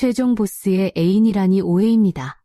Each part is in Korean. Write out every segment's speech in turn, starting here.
최종 보스의 애인이라니 오해입니다.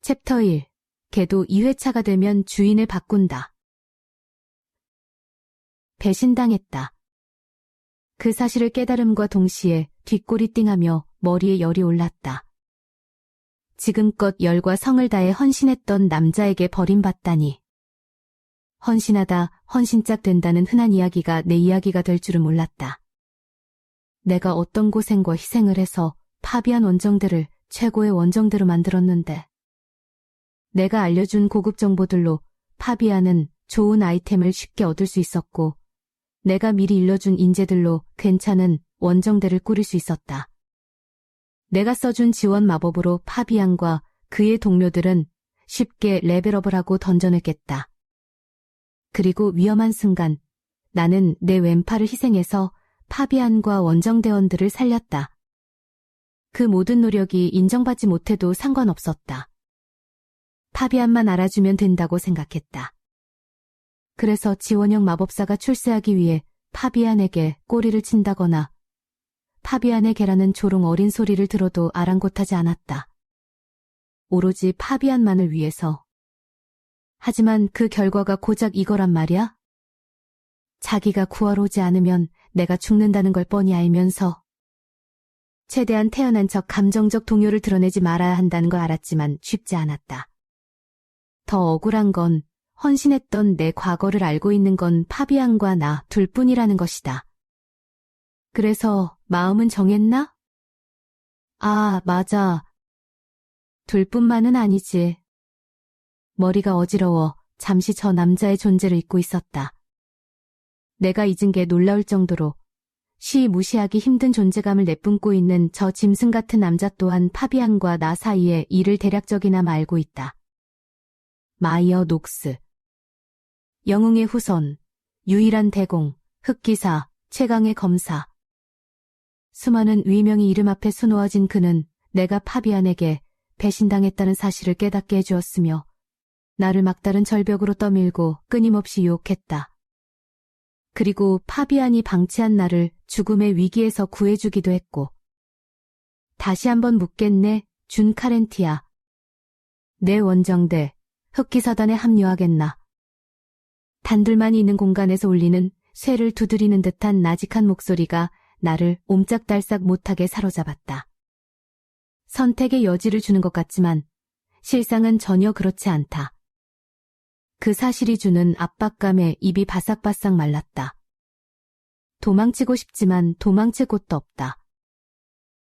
챕터 1. 개도 2회차가 되면 주인을 바꾼다. 배신당했다. 그 사실을 깨달음과 동시에 뒷골이 띵하며 머리에 열이 올랐다. 지금껏 열과 성을 다해 헌신했던 남자에게 버림받다니. 헌신하다 헌신짝 된다는 흔한 이야기가 내 이야기가 될 줄은 몰랐다. 내가 어떤 고생과 희생을 해서 파비안 원정대를 최고의 원정대로 만들었는데. 내가 알려준 고급 정보들로 파비안은 좋은 아이템을 쉽게 얻을 수 있었고 내가 미리 일러준 인재들로 괜찮은 원정대를 꾸릴 수 있었다. 내가 써준 지원 마법으로 파비안과 그의 동료들은 쉽게 레벨업을 하고 던전을 깼다. 그리고 위험한 순간 나는 내 왼팔을 희생해서 파비안과 원정대원들을 살렸다. 그 모든 노력이 인정받지 못해도 상관없었다. 파비안만 알아주면 된다고 생각했다. 그래서 지원형 마법사가 출세하기 위해 파비안에게 꼬리를 친다거나 파비안의 개라는 조롱 어린 소리를 들어도 아랑곳하지 않았다. 오로지 파비안만을 위해서. 하지만 그 결과가 고작 이거란 말이야? 자기가 구하러 오지 않으면 내가 죽는다는 걸 뻔히 알면서 최대한 태연한 척 감정적 동요를 드러내지 말아야 한다는 걸 알았지만 쉽지 않았다. 더 억울한 건 헌신했던 내 과거를 알고 있는 건 파비안과 나 둘뿐이라는 것이다. 그래서 마음은 정했나? 아, 맞아. 둘뿐만은 아니지. 머리가 어지러워 잠시 저 남자의 존재를 잊고 있었다. 내가 잊은 게 놀라울 정도로 무시하기 힘든 존재감을 내뿜고 있는 저 짐승 같은 남자 또한 파비안과 나 사이의 일을 대략적이나마 알고 있다. 마이어 녹스. 영웅의 후손, 유일한 대공, 흑기사, 최강의 검사. 수많은 위명이 이름 앞에 수놓아진 그는 내가 파비안에게 배신당했다는 사실을 깨닫게 해주었으며 나를 막다른 절벽으로 떠밀고 끊임없이 유혹했다. 그리고 파비안이 방치한 나를 죽음의 위기에서 구해주기도 했고. 다시 한번 묻겠네, 준 카렌티아. 내 원정대, 흑기사단에 합류하겠나. 단둘만 있는 공간에서 울리는 쇠를 두드리는 듯한 나직한 목소리가 나를 옴짝달싹 못하게 사로잡았다. 선택의 여지를 주는 것 같지만 실상은 전혀 그렇지 않다. 그 사실이 주는 압박감에 입이 바싹바싹 말랐다. 도망치고 싶지만 도망칠 곳도 없다.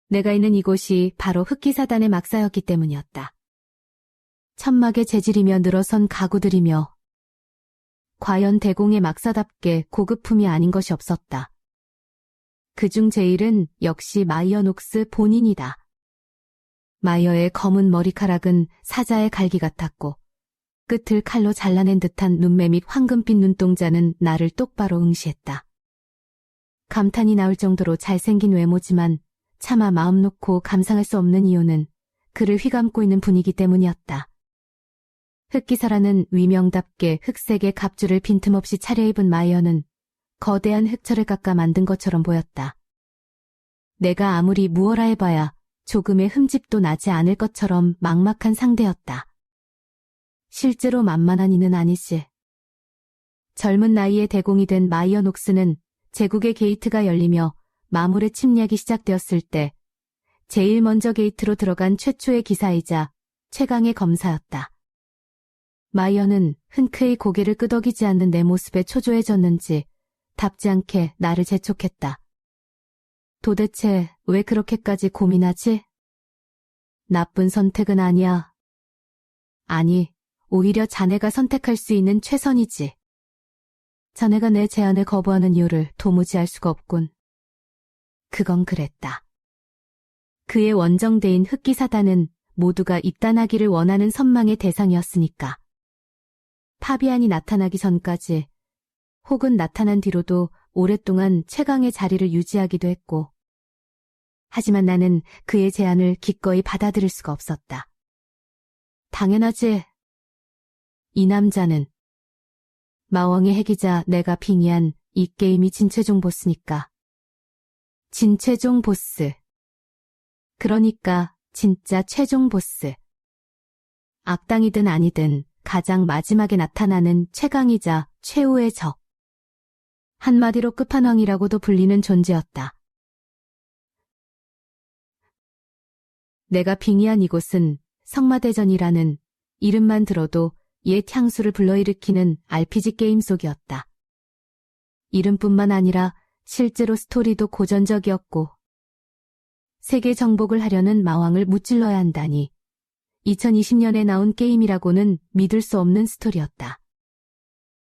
내가 있는 이곳이 바로 흑기사단의 막사였기 때문이었다. 천막에 재질이며 늘어선 가구들이며 과연 대공의 막사답게 고급품이 아닌 것이 없었다. 그중 제일은 역시 마이어 녹스 본인이다. 마이어의 검은 머리카락은 사자의 갈기 같았고 끝을 칼로 잘라낸 듯한 눈매 및 황금빛 눈동자는 나를 똑바로 응시했다. 감탄이 나올 정도로 잘생긴 외모지만 차마 마음 놓고 감상할 수 없는 이유는 그를 휘감고 있는 분위기 때문이었다. 흑기사라는 위명답게 흑색의 갑주를 빈틈없이 차려입은 마이어는 거대한 흑철을 깎아 만든 것처럼 보였다. 내가 아무리 무어라 해봐야 조금의 흠집도 나지 않을 것처럼 막막한 상대였다. 실제로 만만한 이는 아니지. 젊은 나이에 대공이 된 마이어 녹스는 제국의 게이트가 열리며 마물의 침략이 시작되었을 때 제일 먼저 게이트로 들어간 최초의 기사이자 최강의 검사였다. 마이어는 흔크의 고개를 끄덕이지 않는 내 모습에 초조해졌는지 답지 않게 나를 재촉했다. 도대체 왜 그렇게까지 고민하지? 나쁜 선택은 아니야. 아니, 오히려 자네가 선택할 수 있는 최선이지. 자네가 내 제안을 거부하는 이유를 도무지 알 수가 없군. 그건 그랬다. 그의 원정대인 흑기사단은 모두가 입단하기를 원하는 선망의 대상이었으니까. 파비안이 나타나기 전까지 혹은 나타난 뒤로도 오랫동안 최강의 자리를 유지하기도 했고, 하지만 나는 그의 제안을 기꺼이 받아들일 수가 없었다. 당연하지. 이 남자는 마왕의 핵이자 내가 빙의한 이 게임이 진최종 보스니까. 진최종 보스. 그러니까 진짜 최종 보스. 악당이든 아니든 가장 마지막에 나타나는 최강이자 최후의 적. 한마디로 끝판왕이라고도 불리는 존재였다. 내가 빙의한 이곳은 성마대전이라는 이름만 들어도 옛 향수를 불러일으키는 RPG 게임 속이었다. 이름뿐만 아니라 실제로 스토리도 고전적이었고, 세계 정복을 하려는 마왕을 무찔러야 한다니 2020년에 나온 게임이라고는 믿을 수 없는 스토리였다.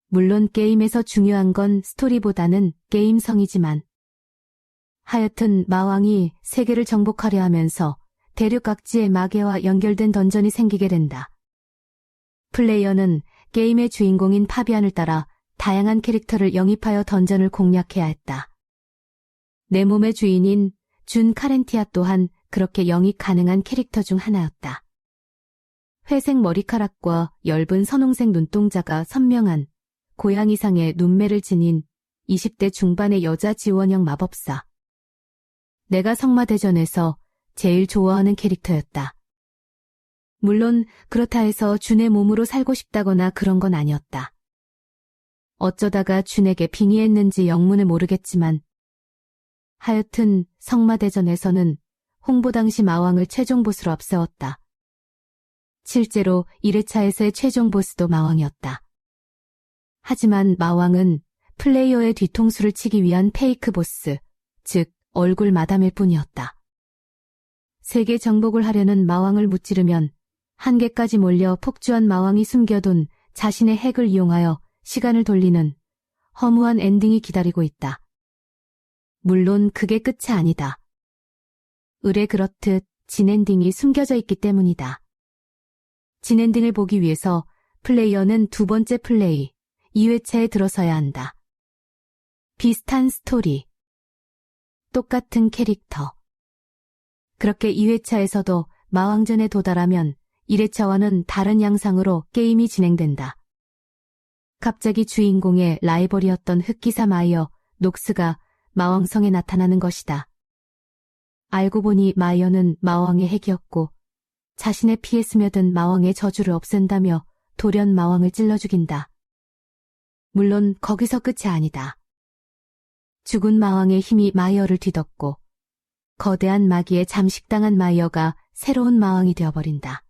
물론 게임에서 중요한 건 스토리보다는 게임성이지만, 하여튼 마왕이 세계를 정복하려 하면서 대륙 각지의 마계와 연결된 던전이 생기게 된다. 플레이어는 게임의 주인공인 파비안을 따라 다양한 캐릭터를 영입하여 던전을 공략해야 했다. 내 몸의 주인인 준 카렌티아 또한 그렇게 영입 가능한 캐릭터 중 하나였다. 회색 머리카락과 엷은 선홍색 눈동자가 선명한 고양이상의 눈매를 지닌 20대 중반의 여자 지원형 마법사. 내가 성마대전에서 제일 좋아하는 캐릭터였다. 물론 그렇다 해서 준의 몸으로 살고 싶다거나 그런 건 아니었다. 어쩌다가 준에게 빙의했는지 영문을 모르겠지만, 하여튼 성마대전에서는 홍보 당시 마왕을 최종 보스로 앞세웠다. 실제로 1회차에서의 최종 보스도 마왕이었다. 하지만 마왕은 플레이어의 뒤통수를 치기 위한 페이크 보스, 즉 얼굴 마담일 뿐이었다. 세계 정복을 하려는 마왕을 무찌르면 한계까지 몰려 폭주한 마왕이 숨겨둔 자신의 핵을 이용하여 시간을 돌리는 허무한 엔딩이 기다리고 있다. 물론 그게 끝이 아니다. 을에 그렇듯 진엔딩이 숨겨져 있기 때문이다. 진엔딩을 보기 위해서 플레이어는 두 번째 플레이, 2회차에 들어서야 한다. 비슷한 스토리, 똑같은 캐릭터. 그렇게 2회차에서도 마왕전에 도달하면 1회차와는 다른 양상으로 게임이 진행된다. 갑자기 주인공의 라이벌이었던 흑기사 마이어, 녹스가 마왕성에 나타나는 것이다. 알고 보니 마이어는 마왕의 핵이었고 자신의 피에 스며든 마왕의 저주를 없앤다며 돌연 마왕을 찔러 죽인다. 물론 거기서 끝이 아니다. 죽은 마왕의 힘이 마이어를 뒤덮고 거대한 마귀에 잠식당한 마이어가 새로운 마왕이 되어버린다.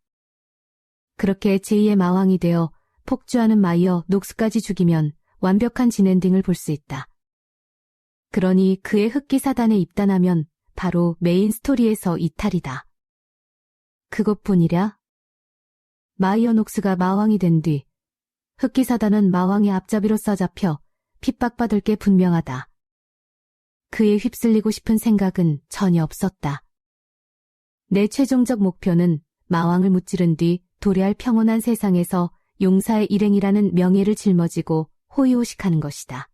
그렇게 제2의 마왕이 되어 폭주하는 마이어 녹스까지 죽이면 완벽한 진엔딩을 볼 수 있다. 그러니 그의 흑기사단에 입단하면 바로 메인 스토리에서 이탈이다. 그것뿐이랴? 마이어 녹스가 마왕이 된 뒤 흑기사단은 마왕의 앞잡이로 싸잡혀 핍박받을 게 분명하다. 그에 휩쓸리고 싶은 생각은 전혀 없었다. 내 최종적 목표는 마왕을 무찌른 뒤 도래할 평온한 세상에서 용사의 일행이라는 명예를 짊어지고 호의호식하는 것이다.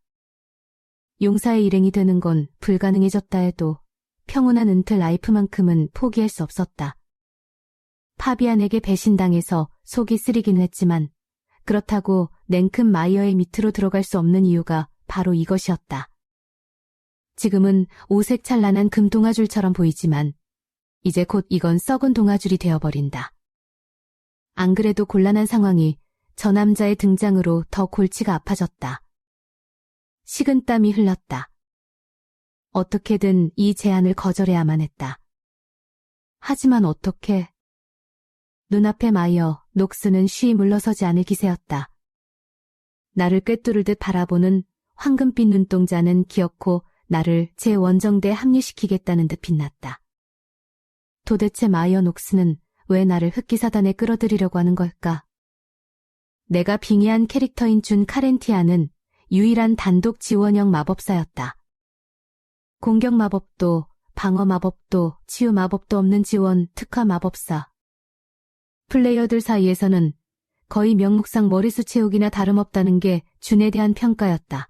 용사의 일행이 되는 건 불가능해졌다 해도 평온한 은퇴 라이프만큼은 포기할 수 없었다. 파비안에게 배신당해서 속이 쓰리긴 했지만 그렇다고 냉큼 마이어의 밑으로 들어갈 수 없는 이유가 바로 이것이었다. 지금은 오색 찬란한 금 동아줄처럼 보이지만 이제 곧 이건 썩은 동아줄이 되어버린다. 안 그래도 곤란한 상황이 저 남자의 등장으로 더 골치가 아파졌다. 식은땀이 흘렀다. 어떻게든 이 제안을 거절해야만 했다. 하지만 어떻게? 눈앞에 마이어, 녹스는 쉬이 물러서지 않을 기세였다. 나를 꿰뚫을 듯 바라보는 황금빛 눈동자는 기어코 나를 제 원정대에 합류시키겠다는 듯 빛났다. 도대체 마이어 녹스는 왜 나를 흑기사단에 끌어들이려고 하는 걸까? 내가 빙의한 캐릭터인 준 카렌티아는 유일한 단독 지원형 마법사였다. 공격 마법도 방어 마법도 치유 마법도 없는 지원 특화 마법사. 플레이어들 사이에서는 거의 명목상 머리수 채우기나 다름없다는 게 준에 대한 평가였다.